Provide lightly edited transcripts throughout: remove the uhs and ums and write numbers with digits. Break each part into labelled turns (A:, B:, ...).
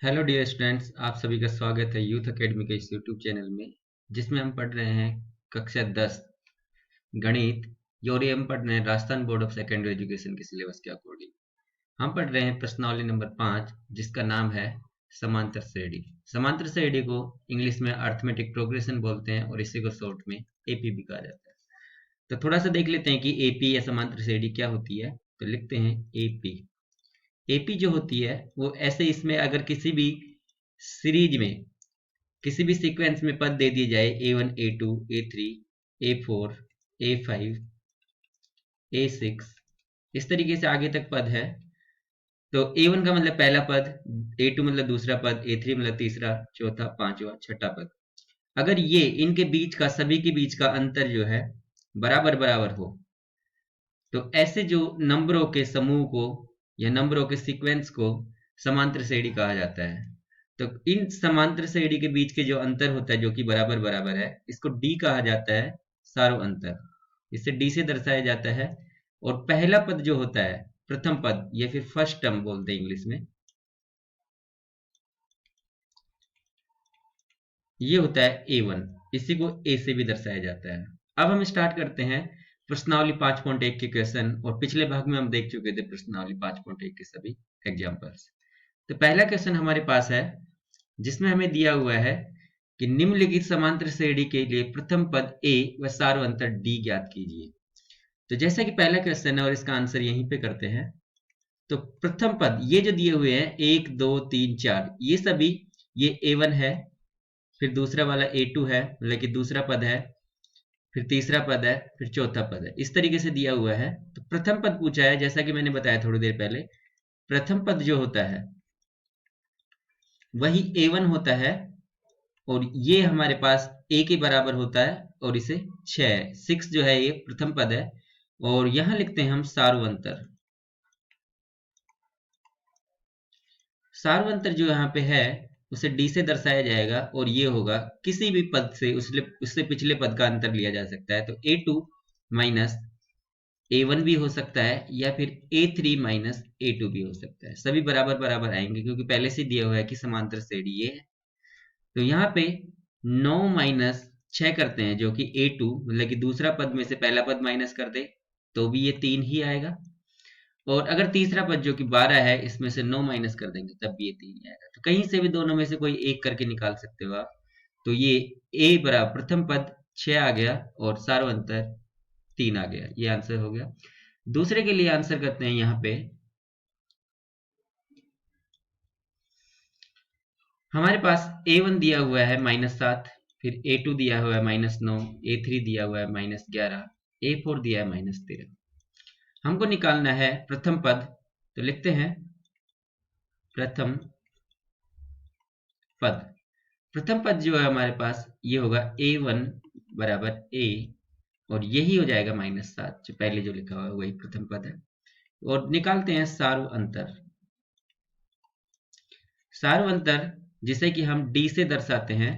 A: Hello dear students, आप सभी का स्वागत है यूथ एकेडमी के इस यूट्यूब चैनल में, जिसमें हम पढ़ रहे हैं कक्षा 10 गणित। और ये हम पढ़ रहे हैं Rajasthan board of secondary education के सिलेबस के अकॉर्डिंग। हम पढ़ रहे हैं प्रश्नावली नंबर 5, जिसका नाम है समांतर श्रेणी। समांतर श्रेणी को इंग्लिश में अर्थमेटिक प्रोग्रेशन बोलते हैं और इसी को शॉर्ट में एपी भी कहा जाता है। तो थोड़ा सा देख लेते हैं कि एपी या समांतर श्रेणी क्या होती है। तो लिखते हैं एपी। एपी जो होती है वो ऐसे, इसमें अगर किसी भी सीरीज में किसी भी सीक्वेंस में पद दे दिए जाए A1 A2 A3 A4 A5 A6, इस तरीके से आगे तक पद है। तो A1 का मतलब पहला पद, A2 मतलब दूसरा पद, A3 मतलब तीसरा, चौथा, पांचवा, छठा पद। अगर ये इनके बीच का, सभी के बीच का अंतर जो है बराबर बराबर हो, तो ऐसे जो नंबरों के समूह को या नंबरों के सीक्वेंस को समांतर श्रेणी कहा जाता है। तो इन समांतर श्रेणी के बीच के जो अंतर होता है, जो कि बराबर बराबर है, इसको डी कहा जाता है, सारो अंतर। इसे डी से दर्शाया जाता है। और पहला पद जो होता है, प्रथम पद या फिर फर्स्ट टर्म बोलते हैं इंग्लिश में, ये होता है A1। इसी को ए से भी दर्शाया जाता है। अब हम स्टार्ट करते हैं प्रश्नावली 5.1 के क्वेश्चन। और पिछले भाग में हम देख चुके थे प्रश्नावली 5.1 के सभी एग्जाम्पल्स। तो पहला क्वेश्चन हमारे पास है, जिसमें हमें दिया हुआ है कि निम्नलिखित समांतर श्रेणी के लिए प्रथम पद ए व सारो अंतर डी ज्ञात कीजिए। तो जैसा कि पहला क्वेश्चन है और इसका आंसर यहीं पे करते हैं। तो प्रथम पद ये जो दिए हुए हैं 1 2 3 4, ये सभी, ये A1 है, फिर दूसरा वाला A2 है, मतलब कि दूसरा पद है, फिर तीसरा पद है, फिर चौथा पद है। इस तरीके से दिया हुआ है। तो प्रथम पद पूछा है, जैसा कि मैंने बताया थोड़ी देर पहले। प्रथम पद जो होता है वही A1 होता है, और ये हमारे पास a के बराबर होता है, और इसे 6 जो है ये प्रथम पद है। और यहां लिखते हैं हम सार्वंतर। सार्वंतर जो यहाँ पे है उसे d से दर्शाया जाएगा, और ये होगा किसी भी पद से उससे पिछले पद का अंतर लिया जा सकता है। तो A2 माइनस A1 भी हो सकता है, या फिर A3 माइनस A2 भी हो सकता है। सभी बराबर बराबर आएंगे, क्योंकि पहले से दिया हुआ है कि समांतर श्रेणी ये है। तो यहाँ पे 9 माइनस 6 करते हैं, जो कि A2, मतलब कि दूसरा पद में से पहला पद माइनस कर दे तो भी ये 3 ही आएगा। और अगर तीसरा पद जो कि 12 है, इसमें से 9 माइनस कर देंगे तब भी ये 3 ही आएगा। तो कहीं से भी दोनों में से कोई एक करके निकाल सकते हो आप। तो ये A बराबर प्रथम पद 6 आ गया, और सारो अंतर 3 आ गया। ये आंसर हो गया। दूसरे के लिए आंसर करते हैं। यहाँ पे हमारे पास A1 दिया हुआ है -7, फिर A2 दिया हुआ है -9, A3 दिया हुआ है -11, A4 दिया है -13। हमको निकालना है प्रथम पद। तो लिखते हैं प्रथम पद। प्रथम पद जो है हमारे पास, ये होगा A1 बराबर A, और यही हो जाएगा -7, जो पहले जो लिखा हुआ है वही प्रथम पद है। और निकालते हैं सार्व अंतर। सार्व अंतर जिसे कि हम d से दर्शाते हैं,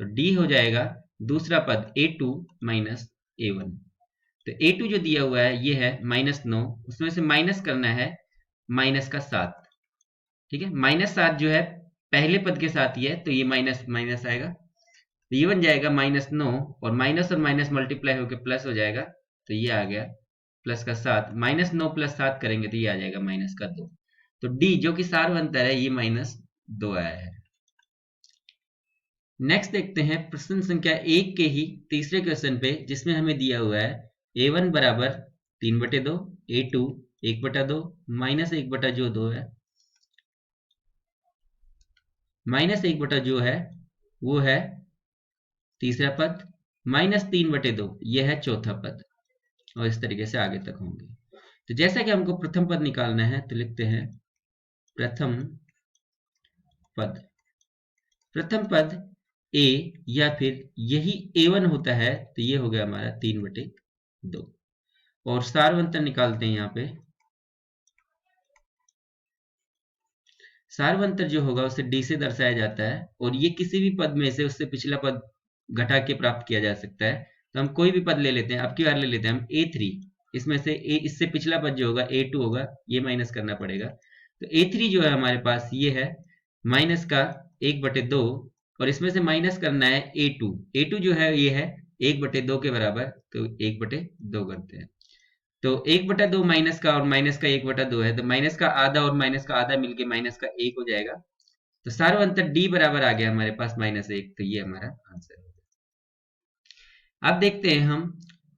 A: तो d हो जाएगा दूसरा पद A2 माइनस A1। तो A2 जो दिया हुआ है ये है -9, उसमें से माइनस करना है माइनस का 7। ठीक है, -7 जो है पहले पद के साथ ही है, तो ये माइनस माइनस आएगा, तो ये बन जाएगा -9, और माइनस मल्टीप्लाई होकर प्लस हो जाएगा। तो ये आ गया प्लस का 7, -9 + 7 करेंगे तो ये आ जाएगा माइनस का 2। तो डी जो कि सार्व अंतर है, ये -2 आया है। नेक्स्ट देखते हैं प्रश्न संख्या 1 के ही तीसरे क्वेश्चन पे, जिसमें हमें दिया हुआ है A1 बराबर 3/2, A2 1/2, -1 जो 2 है, -1 जो है वो है तीसरा पद, -3/2 ये है चौथा पद, और इस तरीके से आगे तक होंगे। तो जैसा कि हमको प्रथम पद निकालना है, तो लिखते हैं प्रथम पद। प्रथम पद A, या फिर यही A1 होता है, तो ये हो गया हमारा 3/2। और सार्वंतर निकालते हैं। यहाँ पे सार्वंतर जो होगा उसे d से दर्शाया जाता है, और ये किसी भी पद में से उससे पिछला पद घटा के प्राप्त किया जा सकता है। तो हम कोई भी पद ले लेते हैं। अब की बार ले लेते हैं हम A3, इसमें से इससे पिछला पद जो होगा A2 होगा, ये माइनस करना पड़ेगा। तो A3 जो है हमारे पास ये है माइनस का 1/2 और इसमें से माइनस करना है a2। a2 जो है ये है 1/2 के बराबर, तो 1/2 करते हैं। तो 1/2 माइनस का और माइनस का 1/2 है, तो माइनस का आधा और माइनस का आधा मिलके माइनस का 1 हो जाएगा। तो सार्वंतर d बराबर आ गया हमारे पास -1, तो ये हमारा आंसर है। अब देखते हैं हम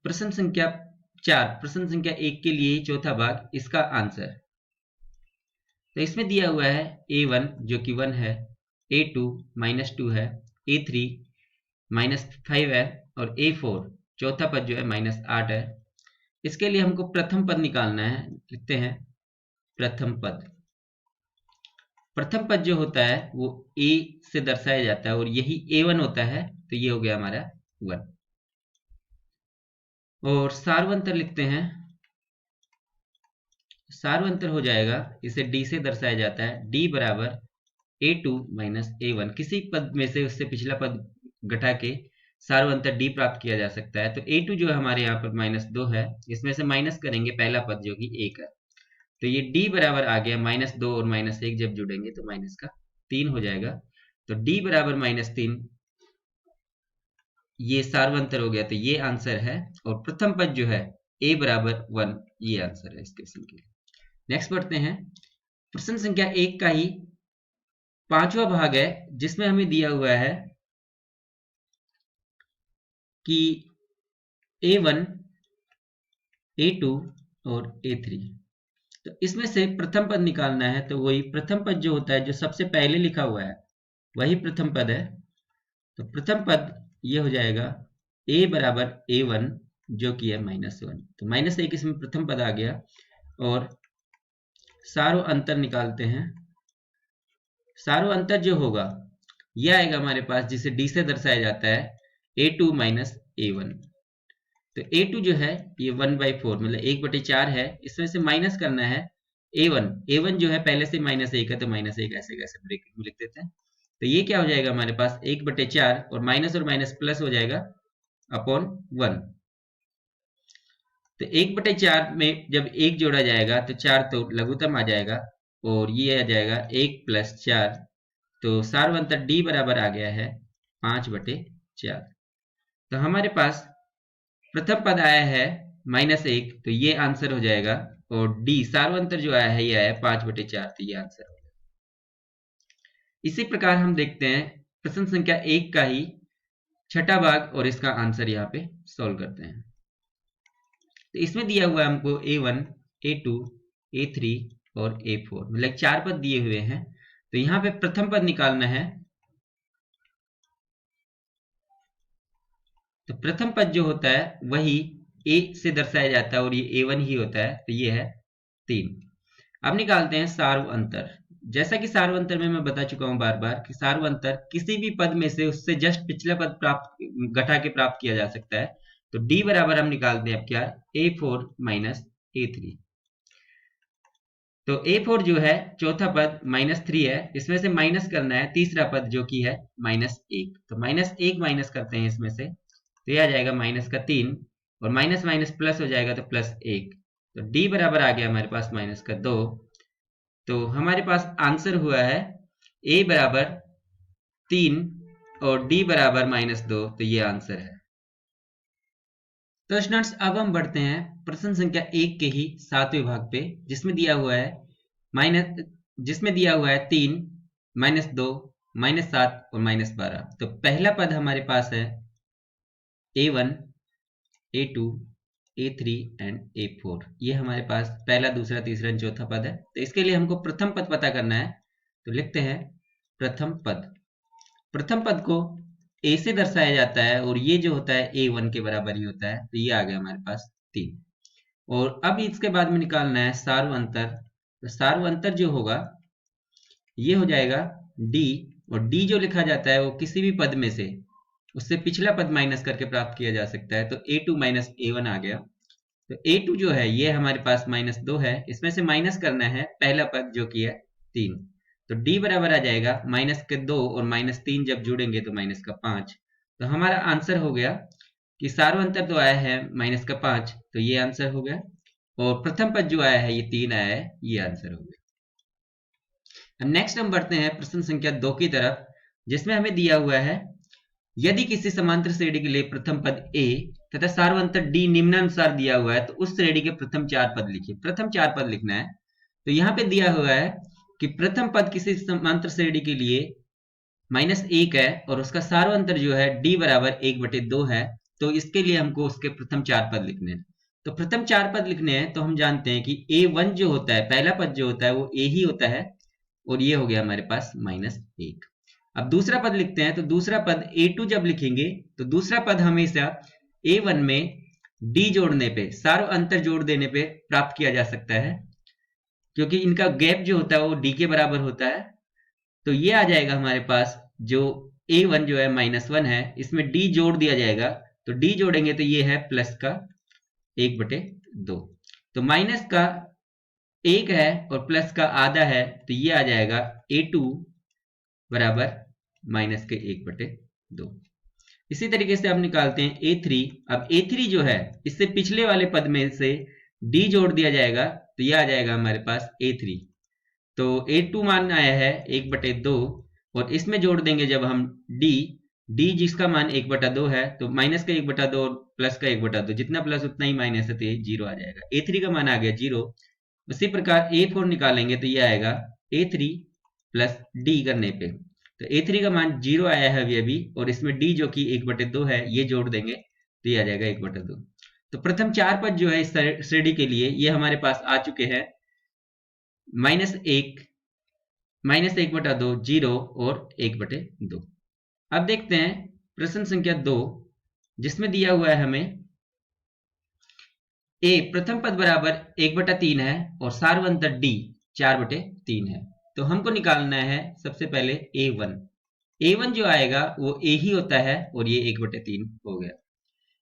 A: प्रश्न संख्या 4, प्रश्न संख्या 1 के लिए चौथा भाग, इसका आंसर। तो इसमें दिया हुआ है a1 जो कि 1 है, a2 -2 है, a3 -5 है और a4 चौथा पद जो है -8 है। इसके लिए हमको प्रथम पद निकालना है। लिखते हैं प्रथम पद। प्रथम पद जो होता है वो a से दर्शाया जाता है और यही a1 होता है, तो ये हो गया हमारा 1। और सार्वंतर लिखते हैं। सार्वंतर हो जाएगा, इसे d से दर्शाया जाता है, d बराबर a2 a1। किसी पद में से उससे पिछला पद घटा के सार्वंतर d प्राप्त किया जा सकता है। तो a2 जो है हमारे यहाँ पर -2 है, इसमें से माइनस करेंगे पहला पद जो कि 1 है, तो ये d बराबर आ गया -2 और -1 जब जुड़ेंगे तो माइनस का 3 हो जाएगा। तो d बराबर -3, ये सार्वंतर हो गया, तो ये आंसर है। और प्रथम पद जो है a बराबर 1, ये आंसर है इस क्वेश्चन के लिए। नेक्स्ट पढ़ते हैं प्रश्न संख्या 1 का ही पांचवा भाग है, जिसमें हमें दिया हुआ है कि a1, a2 और a3। तो इसमें से प्रथम पद निकालना है, तो वही प्रथम पद जो होता है, जो सबसे पहले लिखा हुआ है वही प्रथम पद है। तो प्रथम पद ये हो जाएगा a बराबर a1 जो कि है -1, तो -1 इसमें प्रथम पद आ गया। और सारो अंतर निकालते हैं। सारो अंतर जो होगा यह आएगा हमारे पास, जिसे d से दर्शाया जाता है, a2 a1। तो a2 जो है ये 1/4 मतलब 1/4 है, इसमें से माइनस करना है a1 जो है पहले से -1 है, तो -1 ऐसे कैसे ब्रैकेट में लिख देते हैं। तो ये क्या हो जाएगा हमारे पास 1/4 और माइनस प्लस हो जाएगा अपॉन 1। तो 1/4 में जब 1 जोड़ा जाएगा तो 4 तो लघुत्तम आ जाएगा और ये आ जाएगा 1 + 4। तो सार्वंतर d बराबर आ गया है 5/4। तो हमारे पास प्रथम पद आया है -1, तो ये आंसर हो जाएगा। और d सार्वंतर जो आया है ये आया 5/4, तो ये आंसर हो जाएगा। इसी प्रकार हम देखते हैं प्रश्न संख्या 1 का ही छठा भाग और इसका आंसर यहाँ पे सॉल्व करते हैं। तो इसमें दिया हुआ है हमको a1, a2, a3 और a4 मतलब 4 पद दिए हुए हैं। तो यहाँ पे प्रथम पद निकालना है। तो प्रथम पद जो होता है वही a से दर्शाया जाता है और ये a1 ही होता है, तो ये है 3। अब निकालते हैं सार्व अंतर। जैसा कि सार्व अंतर में मैं बता चुका हूं बार बार कि सार्व अंतर किसी भी पद में से उससे जस्ट पिछला पद प्राप्त घटा के प्राप्त किया जा सकता है। तो d बराबर हम निकालते हैं अब क्या, a4 a3। तो a4 जो है चौथा पद -3 है, इसमें से माइनस करना है तीसरा पद जो कि है -1। तो -1 माइनस करते हैं इसमें से, तो यह आ जाएगा -3 और माइनस माइनस प्लस हो जाएगा तो +1। तो d बराबर आ गया हमारे पास -2। तो हमारे पास आंसर हुआ है a बराबर 3 और d बराबर -2, तो ये आंसर है। तो स्टूडेंट्स अब हम बढ़ते हैं प्रश्न संख्या 1 के ही 7वें भाग पे, जिसमें दिया हुआ है 3, -2, -7 और -12। तो पहला पद हमारे पास है a1, a2, a3 and a4। ये हमारे पास पहला, दूसरा, तीसरा, चौथा पद है। तो इसके लिए हमको प्रथम पद पता करना है। तो लिखते हैं प्रथम पद। प्रथम पद को a से दर्शाया जाता है और ये जो होता है a1 के बराबर ही होता है, तो ये आ गया हमारे पास 3। और अब इसके बाद में निकालना है सार्व अंतर। तो सार्व अंतर जो होगा ये हो जाएगा d, और d जो लिखा जाता है वो किसी भी पद में से उससे पिछला पद माइनस करके प्राप्त किया जा सकता है। तो a2 a1 आ गया। तो a2 जो है ये हमारे पास -2 है, इसमें से माइनस करना है पहला पद जो कि है 3। तो d बराबर आ जाएगा -2 और -3 जब जुड़ेंगे तो -5। तो हमारा आंसर हो गया कि सार्वंतर तो आया है -5, तो ये आंसर हो गया। और प्रथम पद जो आया है ये 3 आया है, ये आंसर हो गया। नेक्स्ट हम बढ़ते हैं प्रश्न संख्या 2 की तरफ, जिसमें हमें दिया हुआ है यदि किसी समांतर श्रेणी के लिए प्रथम पद a तथा सार्वंतर d निम्नानुसार दिया हुआ है तो उस श्रेणी के प्रथम 4 पद लिखिए। प्रथम 4 पद लिखना है। तो यहाँ पे दिया हुआ है कि प्रथम पद किसी समांतर श्रेणी के लिए -1 है और उसका सार्वंतर जो है d बराबर 1/2 है। तो इसके लिए हमको उसके प्रथम 4 पद लिखने हैं। तो प्रथम 4 पद लिखने हैं तो हम जानते हैं कि a1 जो होता है, पहला पद जो होता है वो a ही होता है, और ये हो गया हमारे पास -1। अब दूसरा पद लिखते हैं। तो दूसरा पद a2 जब लिखेंगे तो दूसरा पद हमेशा a1 में d जोड़ने पे, सार्व अंतर जोड़ देने पे प्राप्त किया जा सकता है, क्योंकि इनका गैप जो होता है वो d के बराबर होता है। तो ये आ जाएगा हमारे पास, जो a1 जो है -1 है, इसमें d जोड़ दिया जाएगा। तो d जोड़ेंगे तो ये है प्लस का 1/2। तो माइनस का 1 है और प्लस का आधा है, तो ये आ जाएगा a2 बराबर माइनस के 1/2। इसी तरीके से हम निकालते हैं a3। अब a3 जो है, इससे पिछले वाले पद में से d जोड़ दिया जाएगा, तो यह आ जाएगा हमारे पास a3। तो a2 मान आया है 1/2, और इसमें जोड़ देंगे जब हम d जिसका मान 1/2 है, तो माइनस का 1/2 और प्लस का 1/2, जितना प्लस उतना ही माइनस है, तो ये 0 आ जाएगा। a3 का मान आ गया 0। उसी प्रकार a4 निकालेंगे तो ये आएगा a3 प्लस d करने पे, तो a3 का मान 0 आया है अभी, और इसमें d जो कि 1/2 है, ये जोड़ देंगे तो ये आ जाएगा 1/2। तो प्रथम 4 पद जो है इस श्रेणी के लिए ये हमारे पास आ चुके हैं -1, -1/2, 0 और 1/2। अब देखते हैं प्रश्न संख्या 2, जिसमें दिया हुआ है हमें a प्रथम पद बराबर 1/3 है और सार्वंतर d 4/3 है। तो हमको निकालना है सबसे पहले a1। a1 जो आएगा वो a ही होता है, और ये 1/3 हो गया।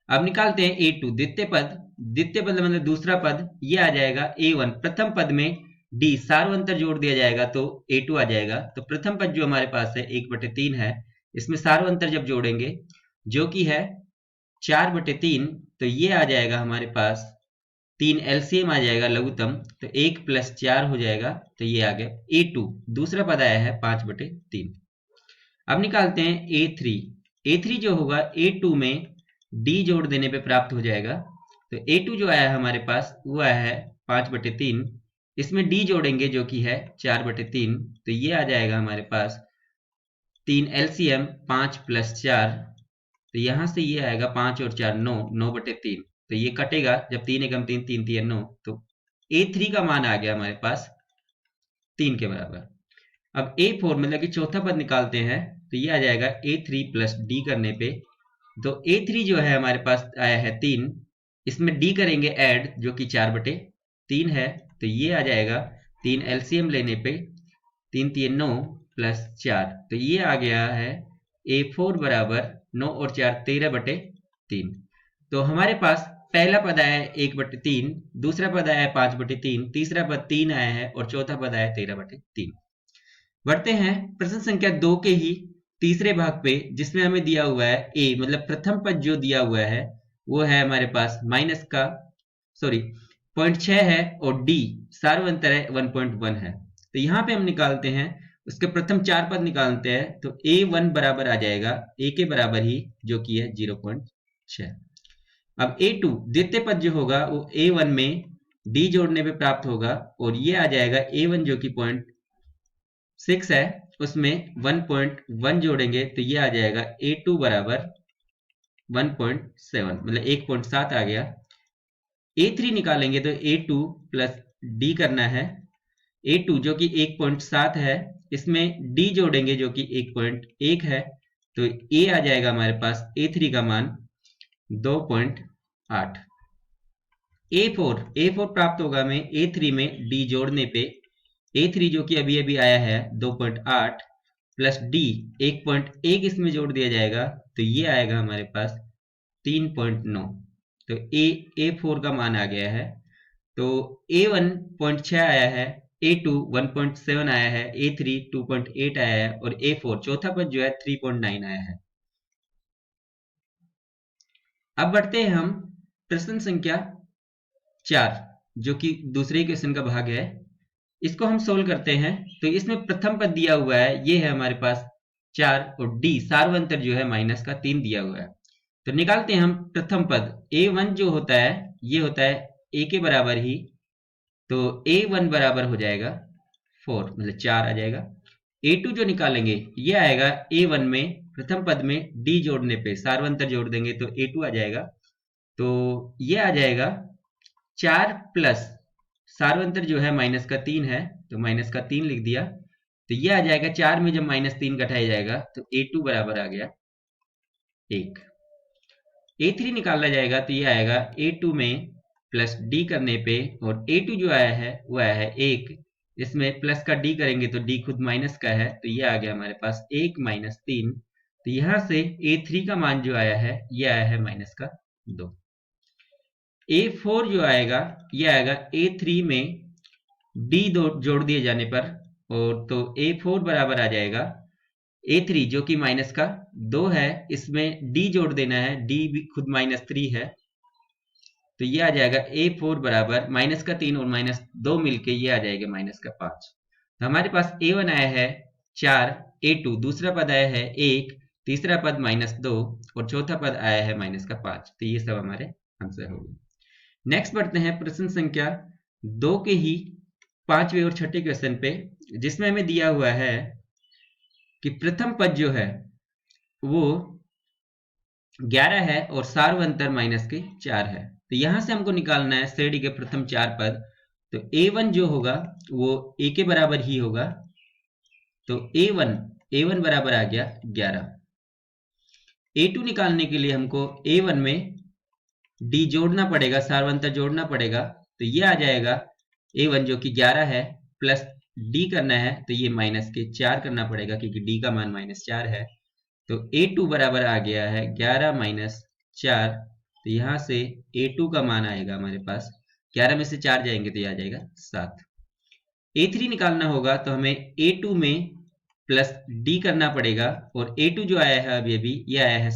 A: अब निकालते हैं a2 द्वितीय पद। द्वितीय पद मतलब दूसरा पद, ये आ जाएगा a1 प्रथम पद में d सार्वंतर जोड़ दिया जाएगा तो a2 आ जाएगा। तो प्रथम पद जो हमारे पास है 1/3 है, इसमें सार्वंतर जब जोड़ेंगे जो कि है 4/3, तो ये आ जाएगा हमारे पास 3 एलसीएम आ जाएगा लघुत्तम, तो 1 + 4 हो जाएगा। तो ये आ गया a2। दूसरा पद आया है 5/3। अब निकालते हैं a3। a3 जो होगा a2 में d जोड़ देने पे प्राप्त हो जाएगा। तो a2 जो आया है हमारे पास वो आया है 5/3, इसमें d जोड़ेंगे जो कि है 4/3, तो ये आ जाएगा हमारे पास 3 एलसीएम 5 + 4, तो यहां से ये आएगा 5 और 4 9, 9/3। तो ये कटेगा, जब 3 एकम 3, 3 3 9, तो a3 का मान आ गया हमारे पास 3 के बराबर। अब a4 मतलब कि चौथा पद निकालते हैं, तो ये आ जाएगा a3 + d करने पे। तो a3 जो है हमारे पास आया है 3, इसमें d करेंगे ऐड जो कि 4/3 है, तो ये आ जाएगा 3 एलसीएम लेने पे 3 3 9 + 4, तो ये आ गया है a4 बराबर 9 और 4 13/3। तो हमारे पास पहला पद आया है 1/3, दूसरा पद आया है 5/3, तीसरा पद 3 आया है, और चौथा पद आया है 13/3। बढ़ते हैं प्रश्न संख्या 2 के ही तीसरे भाग पे, जिसमें हमें दिया हुआ है a मतलब प्रथम पद जो दिया हुआ है वो है हमारे पास माइनस का 0.6 है, और d सार्वंतर है 1.1 है। तो यहाँ पे हम निकालते हैं उसके प्रथम 4 पद निकालते हैं, तो a1 बराबर आ जाएगा a के बराबर ही, जो कि है 0.6। अब a2 द्वितीय पद जो होगा वो a1 में d जोड़ने पे प्राप्त होगा, और ये आ जाएगा a1 जो कि 0.6 है, उसमें 1.1 जोड़ेंगे तो ये आ जाएगा a2 बराबर 1.7, मतलब 1.7 आ गया। a3 निकालेंगे तो a2 + d करना है। a2 जो कि 1.7 है, इसमें d जोड़ेंगे जो कि 1.1 है, तो a आ जाएगा हमारे पास a3 का मान 2.8। a4 प्राप्त होगा हमें a3 में d जोड़ने पे। a3 जो कि अभी अभी आया है 2.8 प्लस d 1.1 इसमें जोड़ दिया जाएगा, तो ये आएगा हमारे पास 3.9। तो a4 का मान आ गया है। तो a1 0.6 आया है, a2 1.7 आया है, a3 2.8 आया है, और a4 चौथा पद जो है 3.9 आया है। अब बढ़ते हैं हम प्रश्न संख्या 4, जो कि दूसरे क्वेश्चन का भाग है। इसको हम सोल्व करते हैं तो इसमें प्रथम पद दिया हुआ है, ये है हमारे पास 4 और डी सार्वंतर जो है माइनस का 3 दिया हुआ है। तो निकालते हैं हम प्रथम पद। a1 जो होता है ये होता है a के बराबर ही, तो a1 बराबर हो जाएगा 4, मतलब 4 आ जाएगा। a2 जो निकालेंगे ये आएगा a1 में प्रथम पद में d जोड़ने पे सार्वंतर जोड़ देंगे तो a2 आ जाएगा। तो ये आ जाएगा 4 प्लस सार्वंतर जो है माइनस का 3 है तो माइनस का 3 लिख दिया। तो ये आ जाएगा 4 में जब माइनस 3 घटाया जाएगा तो a2 बराबर आ गया 1। a3 निकाला जाएगा तो ये आएगा a2 में प्लस d करने पे, और a2 जो आया है वो आया है 1, इसमें प्लस का d करेंगे तो d खुद माइनस का है तो ये आ गया हमारे पास 1 माइनस 3। तो यहाँ से a3 का मान जो आया है ये आया है माइनस का 2। a4 जो आएगा ये आएगा a3 में d जोड़ दिए जाने पर, और तो a4 बराबर आ जाएगा a3 जो कि माइनस का 2 है, इसमें d जोड़ देना है, d भी खुद माइनस 3 है तो ये आ जाएगा a4 बराबर माइनस का 3 और माइनस 2 मिलके ये आ जाएगा माइनस का 5। तो हमारे पास a1 आया है 4, a2 दूसरा पद आया है 1, तीसरा पद माइनस 2 और चौथा पद आया है माइनस का 5। तो ये सब हमारे आंसर हो गए। नेक्स्ट बढ़ते हैं प्रश्न संख्या 2 के ही 5वें और 6ठे क्वेश्चन पे, जिसमें हमें दिया हुआ है कि प्रथम पद जो है वो 11 है और सार्वंतर माइनस के 4 है। तो यहां से हमको निकालना है श्रेणी के प्रथम 4 पद। तो a1 जो होगा वो a के बराबर ही होगा, तो a1 बराबर आ गया 11। a2 निकालने के लिए हमको a1 में d जोड़ना पड़ेगा, सार्वंतर जोड़ना पड़ेगा, तो ये आ जाएगा a1 जो कि 11 है प्लस d करना है तो ये माइनस के 4 करना पड़ेगा क्योंकि d का मान माइनस 4 है। तो a2 बराबर आ गया है 11 माइनस 4। तो यहाँ से a2 का मान आएगा हमारे पास 11 में से 4 जाएंगे तो ये आ जाएगा 7। a3 निकालना होगा तो हमें a2 में प्लस d करना पड़ेगा, और a2 जो आया है अभी ये आया है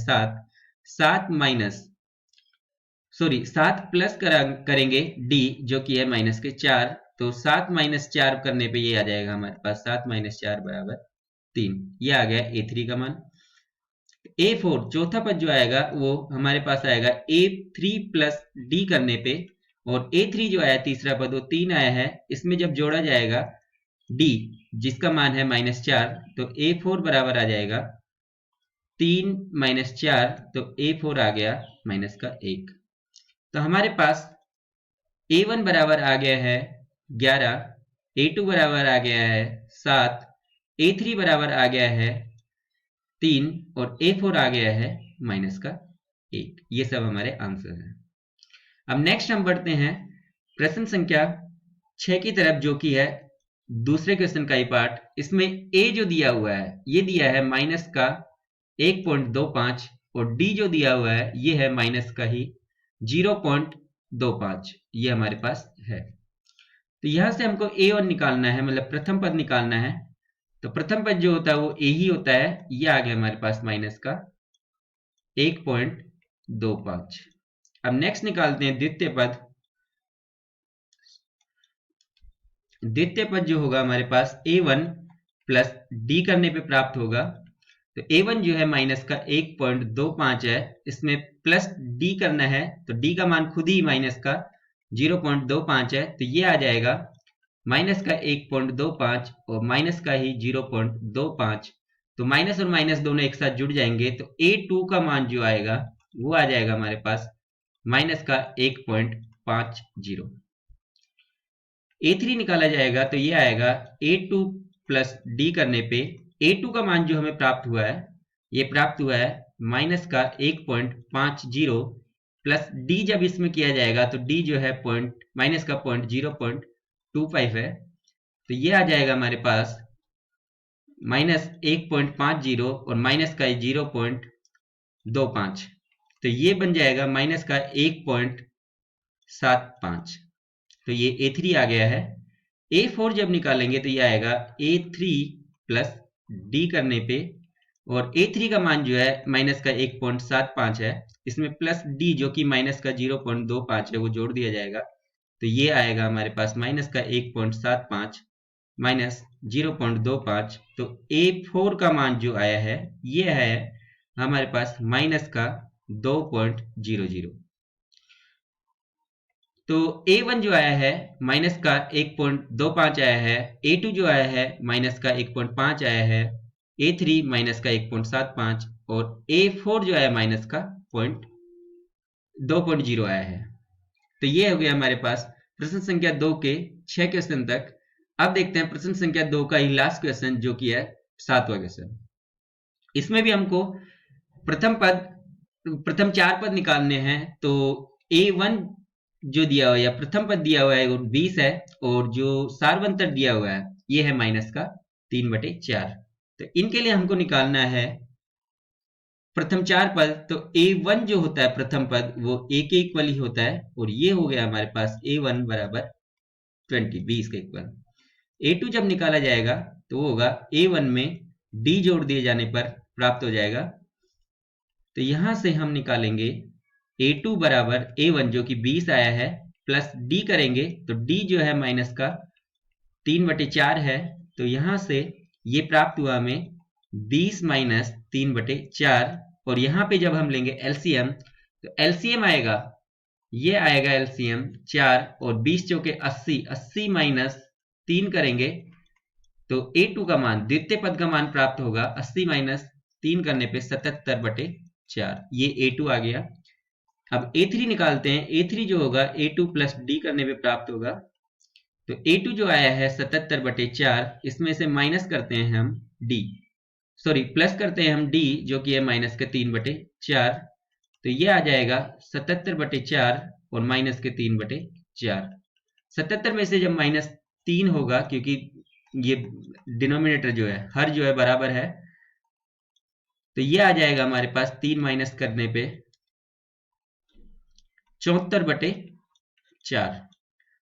A: 7 प्लस करेंगे d जो कि है माइनस के 4, तो 7 माइनस 4 करने पे ये आ जाएगा हमारे पास 7 माइनस 4 बराबर 3। ये आ गया a3 का मान। a4 चौथा पद जो आएगा वो हमारे पास आएगा a3 प्लस d करने पे, और a3 जो आया तीसरा पद वो 3 आया है, इसमें जब जोड़ा जाएगा d जिसका मान है माइनस 4 तो a4 बराबर आ जाएगा 3 माइनस 4, तो a4 आ गया माइनस का 1। तो हमारे पास a1 बराबर आ गया है 11, a2 बराबर आ गया है 7, a3 बराबर आ गया है 3 और a4 आ गया है माइनस का 1। ये सब हमारे आंसर हैं। अब नेक्स्ट हम बढ़ते हैं प्रश्न संख्या 6 की तरफ, जो कि है दूसरे क्वेश्चन का ही पार्ट। इसमें a जो दिया हुआ है ये दिया है माइनस का 1.25 और d जो दिया हुआ है ये है माइनस का ही 0.25, ये हमारे पास है। तो यहां से हमको a1 निकालना है, मतलब प्रथम पद निकालना है। तो प्रथम पद जो होता है वो a ही होता है, ये आ गया हमारे पास माइनस का 1.25। अब नेक्स्ट निकालते हैं द्वितीय पद। द्वितीय पद जो होगा हमारे पास a1 प्लस d करने पे प्राप्त होगा। तो a1 जो है माइनस का 1.25 है, इसमें प्लस d करना है तो d का मान खुद ही माइनस का 0.25 है, तो ये आ जाएगा माइनस का 1.25 और माइनस का ही 0.25। तो माइनस और माइनस दोनों एक साथ जुड़ जाएंगे तो a2 का मान जो आएगा वो आ जाएगा हमारे पास माइनस का 1.50। a3 निकाला जाएगा तो ये आएगा a2 प्लस d करने पे a2 का मान जो हमें प्राप्त हुआ है ये प्राप्त हुआ है माइनस का 1.50 प्लस d जब इसमें किया जाएगा तो d जो है माइनस का 0.25 है, तो ये आ जाएगा हमारे पास माइनस 1.50 और माइनस का 0.25, तो ये बन जाएगा माइनस का 1.75। तो ये a3 आ गया है। a4 जब निकालेंगे तो ये आएगा a3 प्लस d करने पे, और a3 का मान जो है माइनस का 1.75 है, इसमें प्लस d जो कि माइनस का 0.25 है वो जोड़ दिया जाएगा, तो ये आएगा हमारे पास माइनस का 1.75 माइनस 0.25, तो A4 का मान जो आया है ये है हमारे पास माइनस का 2.00। तो A1 जो आया है माइनस का 1.25 आया है, A2 जो आया है माइनस का 1.5 आया है, A3 माइनस का 1.75 और A4 जो आया माइनस का 2.0 आया है। तो ये हो गया हमारे पास प्रश्न संख्या 2 के 6 क्वेश्चन तक। अब देखते हैं प्रश्न संख्या 2 का ही लास्ट क्वेश्चन जो कि है 7वां क्वेश्चन। इसमें भी हमको प्रथम 4 पद निकालने हैं। तो A1 जो दिया हुआ है या प्रथम पद दिया हुआ है वो 20 है और जो सार्वंतर दिया हुआ है ये है माइनस का 3/4। तो इनके लिए हमको निकालना है प्रथम 4 पद। तो A1 जो होता है प्रथम पद वो A के इक्वल ही होता है और ये हो गया हमारे पास A1 बराबर 20 का इक्वल। A2 जब निकाला जाएगा तो वो होगा A1 में D जोड़ दिए जाने पर प्राप्त हो जाएगा। तो यहां से हम निकालेंगे A2 बराबर A1 जो कि 20 आया है प्लस D करेंगे तो D जो है माइनस का 3/4 है। तो यहां से ये प्राप्त हुआ हमें 20 माइनस 3/4 और यहां पे जब हम लेंगे एलसीएम तो एलसीएम आएगा, ये आएगा एलसीएम 4 और 20 चौके 80, 80 माइनस 3 करेंगे तो A2 का मान द्वितीय पद का मान प्राप्त होगा 80 माइनस 3 करने पे 77/4, ये A2 आ गया। अब A3 निकालते हैं। A3 जो होगा A2 प्लस D करने पे प्राप्त होगा। तो A2 जो आया है 77/4, इसमें से माइनस करते हैं हम D, सॉरी प्लस करते हैं हम D जो कि है माइनस के 3/4। तो ये आ जाएगा 77/4 और माइनस के 3/4। 77 में से जब माइनस 3 होगा क्योंकि ये डिनोमिनेटर जो है हर जो है बराबर है, तो ये आ जाएगा हमारे पास 3 माइनस करने पे 74/4।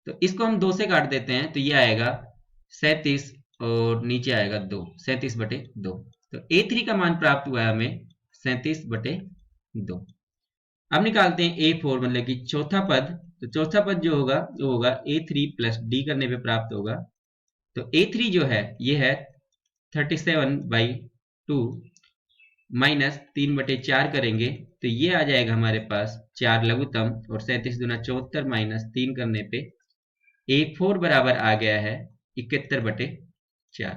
A: तो इसको हम 2 से काट देते हैं तो ये आएगा 37 और नीचे आएगा 2, 37/2। तो A3 का मान प्राप्त हुआ है हमें 37/2। अब निकालते हैं A4 मतलब कि चौथा पद। तो चौथा पद जो होगा वो होगा A3 प्लस D करने पे प्राप्त होगा। तो A3 जो है ये है 37/2 माइनस 3/4 करेंगे तो ये आ जाएगा हमारे पास 4 लघुत्तम और 37 दूना 74 माइनस 3 करने पे A4 बराबर आ गया है 71/4।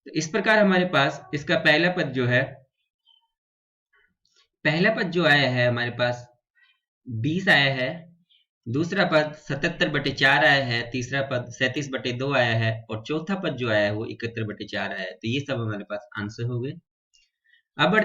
A: तो इस प्रकार हमारे पास इसका पहला पद जो है, पहला पद जो आया है हमारे पास 20 आया है, दूसरा पद 77/4 आया है, तीसरा पद 37/2 आया है और चौथा पद जो आया है वो 71/4 आया है। तो ये सब हमारे पास आंसर हो गए। अब